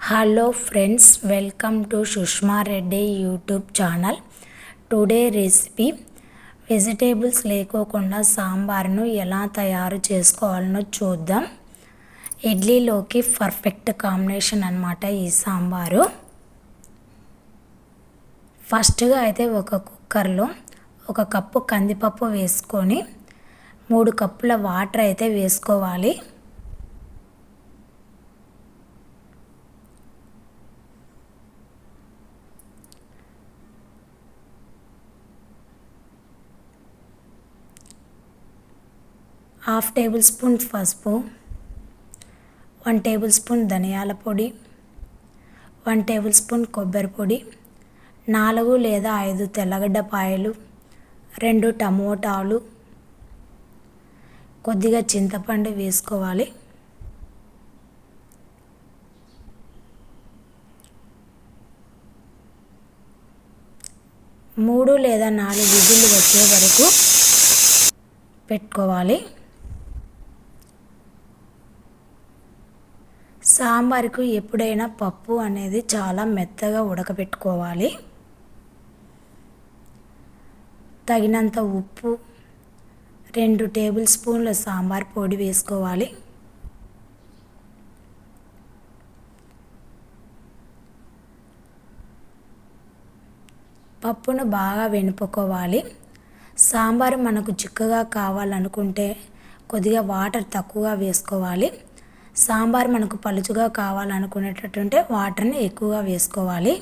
Hello friends, welcome to Sushma Reddy YouTube channel. Today recipe vegetables లేకోకుండా సాంబార్ను ఎలా తయారు చేసుకోవాలనో చూద్దాం. ఇడ్లీలోకి పర్ఫెక్ట్ కాంబినేషన్ అన్నమాట ఈ సాంబారు. ఫస్ట్గా అయితే ఒక కుక్కర్లో 1 కప్పు కందిపప్పు వేసుకొని 3 కప్పుల వాటర్ అయితే వేసుకోవాలి. హాఫ్ టేబుల్ స్పూన్ పసుపు, 1 టేబుల్ స్పూన్ ధనియాల పొడి, 1 టేబుల్ స్పూన్ కొబ్బరి పొడి, 4 లేదా 5 తెల్లగడ్డపాయలు, 2 టమోటాలు, కొద్దిగా చింతపండు వేసుకోవాలి. మూడు లేదా 4 విజిల్లు వచ్చే వరకు పెట్టుకోవాలి. సాంబార్కు ఎప్పుడైనా పప్పు అనేది చాలా మెత్తగా ఉడకబెట్టుకోవాలి. తగినంత ఉప్పు, 2 టేబుల్ స్పూన్ల సాంబార్ పొడి వేసుకోవాలి. పప్పును బాగా వెనుపుకోవాలి. సాంబారు మనకు చిక్కగా కావాలనుకుంటే కొద్దిగా వాటర్ తక్కువగా వేసుకోవాలి. సాంబార్ మనకు పలుచగా కావాలనుకునేటట్టుంటే వాటర్ని ఎక్కువగా వేసుకోవాలి.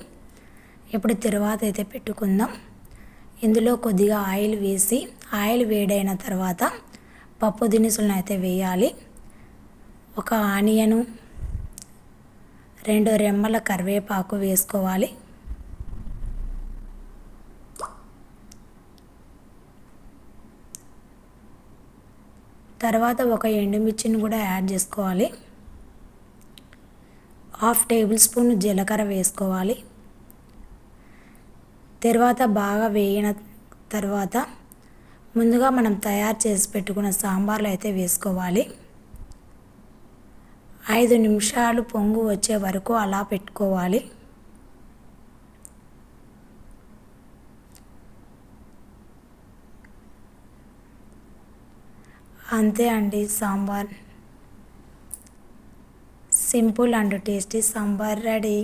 ఇప్పుడు తర్వాత అయితే పెట్టుకుందాం. ఇందులో కొద్దిగా ఆయిల్ వేసి, ఆయిల్ వేడైన తర్వాత పప్పు దినుసులను అయితే వేయాలి. 1 ఆనియను, 2 రెమ్మల కరివేపాకు వేసుకోవాలి. తర్వాత 1 ఎండుమిర్చిని కూడా యాడ్ చేసుకోవాలి. హాఫ్ టేబుల్ స్పూన్ జీలకర్ర వేసుకోవాలి. తర్వాత బాగా వేగిన తర్వాత ముందుగా మనం తయారు చేసి పెట్టుకున్న సాంబార్లు అయితే వేసుకోవాలి. 5 నిమిషాలు పొంగు వచ్చే వరకు అలా పెట్టుకోవాలి. అంతే అండి, sambar simple and tasty sambar ready.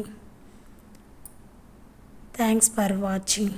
Thanks for watching.